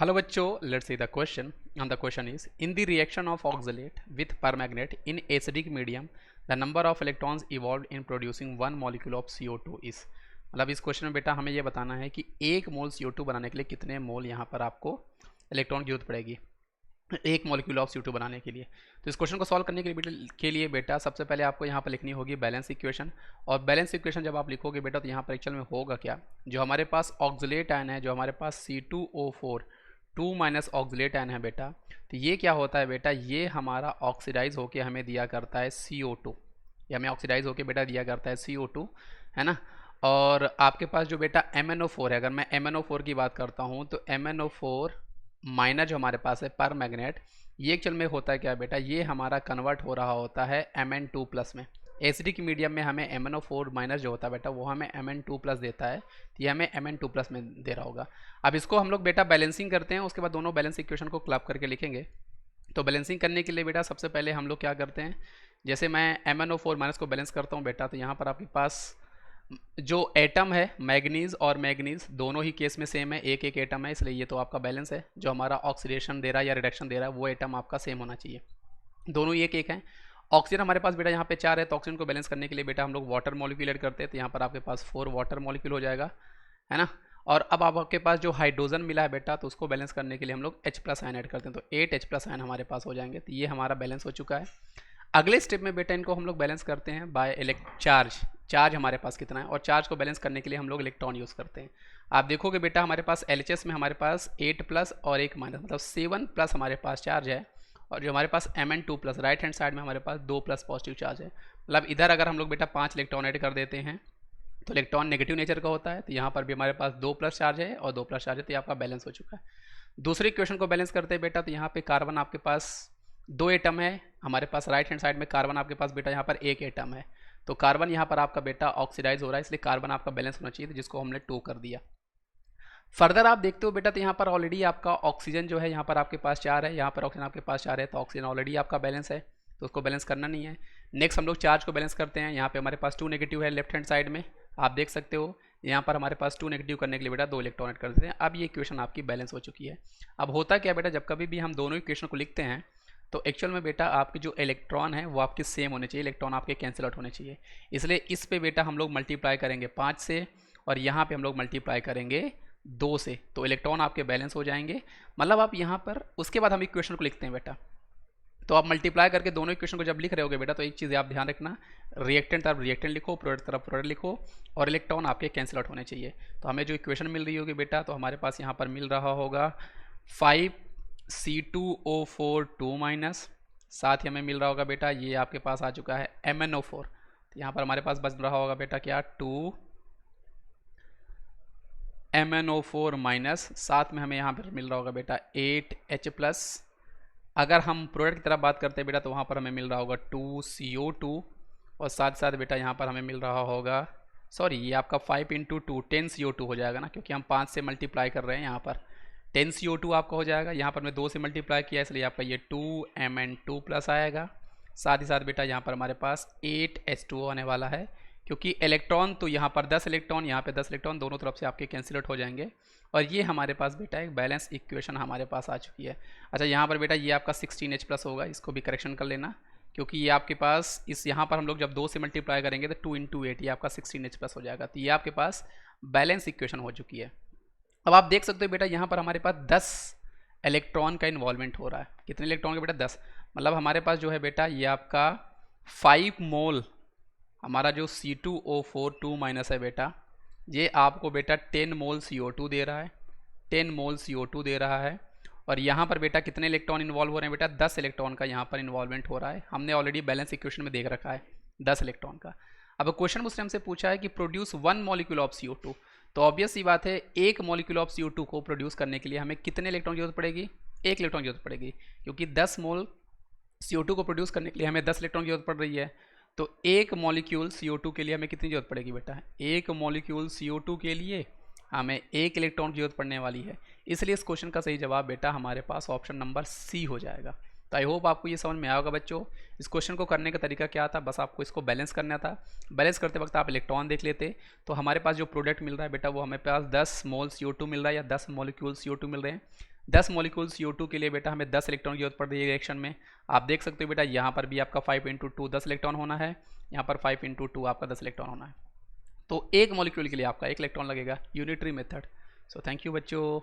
Hello bachcho, let's see the question. And the question is, in the reaction of oxalate with permanganate in acidic medium, the number of electrons evolved in producing one molecule of CO2 is। मतलब इस question में बेटा हमें ये बताना है कि एक मोल CO2 बनाने के लिए कितने मोल यहाँ पर आपको इलेक्ट्रॉन की जरूरत पड़ेगी एक मॉलिक्यूल ऑफ CO2 बनाने के लिए। तो इस क्वेश्चन को सॉल्व करने के लिए बेटा सबसे पहले आपको यहाँ पर लिखनी होगी बैलेंस इक्वेशन। और बैलेंस इक्वेशन जब आप लिखोगे बेटा तो यहाँ पर एक्चुअल में होगा क्या, जो हमारे पास ऑक्सलेट आयन है, जो हमारे पास C2O4 2 माइनस ऑक्सलेट आयन है बेटा, तो ये क्या होता है बेटा, ये हमारा ऑक्सीडाइज होके हमें दिया करता है CO2। ये हमें ऑक्सीडाइज होके बेटा दिया करता है CO2, है ना। और आपके पास जो बेटा MnO4 है, अगर मैं MnO4 की बात करता हूँ तो MnO4 माइनर जो हमारे पास है पर मैग्नेट, ये एक्चुअल में होता है क्या बेटा, ये हमारा कन्वर्ट हो रहा होता है Mn2 प्लस में। एसिडिक मीडियम में हमें MnO4 माइनस जो होता है बेटा वो हमें Mn2 प्लस देता है, तो ये हमें Mn2 प्लस में दे रहा होगा। अब इसको हम लोग बेटा बैलेंसिंग करते हैं, उसके बाद दोनों बैलेंस इक्वेशन को क्लब करके लिखेंगे। तो बैलेंसिंग करने के लिए बेटा सबसे पहले हम लोग क्या करते हैं, जैसे मैं MnO4 माइनस को बैलेंस करता हूँ बेटा, तो यहाँ पर आपके पास जो एटम है मैग्नीज और मैग्नीज दोनों ही केस में सेम है, एक एक एटम है, इसलिए ये तो आपका बैलेंस है। जो हमारा ऑक्सीडेशन दे रहा है या रिडक्शन दे रहा है वो एटम आपका सेम होना चाहिए, दोनों ही एक एक हैं। ऑक्सीजन हमारे पास बेटा यहाँ पे 4 है, तो ऑक्सीजन को बैलेंस करने के लिए बेटा हम लोग वाटर मॉलिक्यूल ऐड करते हैं, तो यहाँ पर आपके पास 4 वाटर मॉलिक्यूल हो जाएगा, है ना। और अब आपके पास जो हाइड्रोजन मिला है बेटा, तो उसको बैलेंस करने के लिए हम लोग H+ आयन ऐड करते हैं, तो 8 H+ आयन हमारे पास हो जाएंगे। तो ये हमारा बैलेंस हो चुका है। अगले स्टेप में बेटा इनको हम लोग बैलेंस करते हैं बाय चार्ज हमारे पास कितना है, और चार्ज को बैलेंस करने के लिए हम लोग इलेक्ट्रॉन यूज़ करते हैं। आप देखोगे बेटा हमारे पास LHS में हमारे पास 8+ और 1 माइनस, मतलब 7+ हमारे पास चार्ज है, और जो हमारे पास Mn2+ राइट हैंड साइड में हमारे पास 2+ पॉजिटिव चार्ज है। मतलब इधर अगर हम लोग बेटा 5 इलेक्ट्रॉन ऐड कर देते हैं तो इलेक्ट्रॉन नेगेटिव नेचर का होता है, तो यहाँ पर भी हमारे पास 2+ चार्ज है और 2+ चार्ज है, तो ये आपका बैलेंस हो चुका है। दूसरी इक्वेशन को बैलेंस करते हैं बेटा, तो यहाँ पे कार्बन आपके पास 2 एटम है हमारे पास, राइट हैंड साइड में कार्बन आपके पास बेटा यहाँ पर 1 एटम है, तो कार्बन यहाँ पर आपका बेटा ऑक्सीडाइज हो रहा है, इसलिए कार्बन आपका बैलेंस होना चाहिए, तो जिसको हमने 2 कर दिया। फर्दर आप देखते हो बेटा तो यहाँ पर ऑलरेडी आपका ऑक्सीजन जो है यहाँ पर आपके पास 4 है, यहाँ पर ऑक्सीजन आपके पास 4 है, तो ऑक्सीजन ऑलरेडी आपका बैलेंस है, तो उसको बैलेंस करना नहीं है। नेक्स्ट हम लोग चार्ज को बैलेंस करते हैं। यहाँ पे हमारे पास 2 नेगेटिव है लेफ्ट हैंड साइड में, आप देख सकते हो यहाँ पर हमारे पास 2 नेगेटिव करने के लिए बेटा 2 इलेक्ट्रॉन ऐड कर देते हैं। अब ये इक्वेशन आपकी बैलेंस हो चुकी है। अब होता क्या बेटा, जब कभी भी हम दोनों इक्वेशन को लिखते हैं तो एक्चुअल में बेटा आपके जो इलेक्ट्रॉन है वो आपके सेम होने चाहिए, इलेक्ट्रॉन आपके कैंसिल आउट होने चाहिए। इसलिए इस पे बेटा हम लोग मल्टीप्लाई करेंगे 5 से, और यहाँ पे हम लोग मल्टीप्लाई करेंगे 2 से, तो इलेक्ट्रॉन आपके बैलेंस हो जाएंगे। मतलब आप यहाँ पर उसके बाद हम इक्वेशन को लिखते हैं बेटा, तो आप मल्टीप्लाई करके दोनों इक्वेशन को जब लिख रहे होगे बेटा, तो एक चीज़ आप ध्यान रखना, रिएक्टेंट तरफ रिएक्टेंट लिखो, प्रोडक्ट तरफ प्रोडक्ट लिखो, और इलेक्ट्रॉन आपके कैंसिल आउट होने चाहिए। तो हमें जो इक्वेशन मिल रही होगी बेटा, तो हमारे पास यहाँ पर मिल रहा होगा 5C2O4 2 माइनस, साथ ही हमें मिल रहा होगा बेटा ये आपके पास आ चुका है MnO4, तो यहाँ पर हमारे पास बच रहा होगा बेटा क्या 2 MnO4 माइनस, साथ में हमें यहाँ पर मिल रहा होगा बेटा 8H+। अगर हम प्रोडक्ट की तरफ बात करते हैं बेटा, तो वहाँ पर हमें मिल रहा होगा 2CO2, और साथ साथ बेटा यहाँ पर हमें मिल रहा होगा, सॉरी ये आपका 5 × 2 10CO2 हो जाएगा ना, क्योंकि हम 5 से मल्टीप्लाई कर रहे हैं, यहाँ पर 10CO2 आपका हो जाएगा। यहाँ पर मैं 2 से मल्टीप्लाई किया, इसलिए आपका ये 2Mn2+ आएगा। साथ ही साथ बेटा यहाँ पर हमारे पास 8H2O आने वाला है, क्योंकि इलेक्ट्रॉन तो यहाँ पर 10 इलेक्ट्रॉन, यहाँ पे 10 इलेक्ट्रॉन, दोनों तरफ से आपके कैंसिल आउट हो जाएंगे, और ये हमारे पास बेटा एक बैलेंस इक्वेशन हमारे पास आ चुकी है। अच्छा यहाँ पर बेटा ये आपका 16H+ होगा, इसको भी करेक्शन कर लेना, क्योंकि ये आपके पास इस यहाँ पर हम लोग जब 2 से मल्टीप्लाई करेंगे तो 2 × 8 ये आपका 16H+ हो जाएगा, तो ये आपके पास बैलेंस इक्वेशन हो चुकी है। अब आप देख सकते हो बेटा यहाँ पर हमारे पास 10 इलेक्ट्रॉन का इन्वॉल्वमेंट हो रहा है। कितने इलेक्ट्रॉन का बेटा 10, मतलब हमारे पास जो है बेटा ये आपका 5 मोल हमारा जो C2O4 2 माइनस है बेटा, ये आपको बेटा 10 मोल CO2 दे रहा है, 10 मोल CO2 दे रहा है। और यहाँ पर बेटा कितने इलेक्ट्रॉन इन्वॉल्व हो रहे हैं बेटा, 10 इलेक्ट्रॉन का यहाँ पर इन्वॉल्वमेंट हो रहा है। हमने ऑलरेडी बैलेंस इक्वेशन में देख रखा है 10 इलेक्ट्रॉन का। अब क्वेश्चन मुझसे हमसे पूछा है कि प्रोड्यूस 1 मॉलिक्यूल ऑफ CO2, तो ऑब्वियस सी बात है एक मॉलिक्यूल ऑफ CO2 को प्रोड्यूस करने के लिए हमें कितने इलेक्ट्रॉन की जरूरत पड़ेगी, 1 इलेक्ट्रॉन की जरूरत पड़ेगी, क्योंकि 10 मोल CO2 को प्रोड्यूस करने के लिए हमें 10 इलेक्ट्रॉन की जरूरत पड़ रही है। तो एक मॉलिक्यूल CO2 के लिए हमें कितनी जरूरत पड़ेगी बेटा, एक मॉलिक्यूल CO2 के लिए हमें 1 इलेक्ट्रॉन की जरूरत पड़ने वाली है, इसलिए इस क्वेश्चन का सही जवाब बेटा हमारे पास ऑप्शन नंबर C हो जाएगा। तो आई होप आपको ये समझ में आया होगा बच्चों। इस क्वेश्चन को करने का तरीका क्या था, बस आपको इसको बैलेंस करना था। बैलेंस करते वक्त आप इलेक्ट्रॉन देख लेते, तो हमारे पास जो प्रोडक्ट मिल रहा है बेटा वो हमें पास 10 मोल CO2 मिल रहा है, या 10 मॉलिक्यूल CO2 मिल रहे हैं। 10 मॉलिक्यूल CO2 के लिए बेटा हमें 10 इलेक्ट्रॉन की जरूरत पड़ रही है रिएक्शन में। आप देख सकते हो बेटा यहाँ पर भी आपका 5 × 2 10 इलेक्ट्रॉन होना है, यहाँ पर 5 × 2 आपका 10 इलेक्ट्रॉन होना है। तो एक मॉलिक्यूल के लिए आपका 1 इलेक्ट्रॉन लगेगा, unitary method. So thank you बच्चों।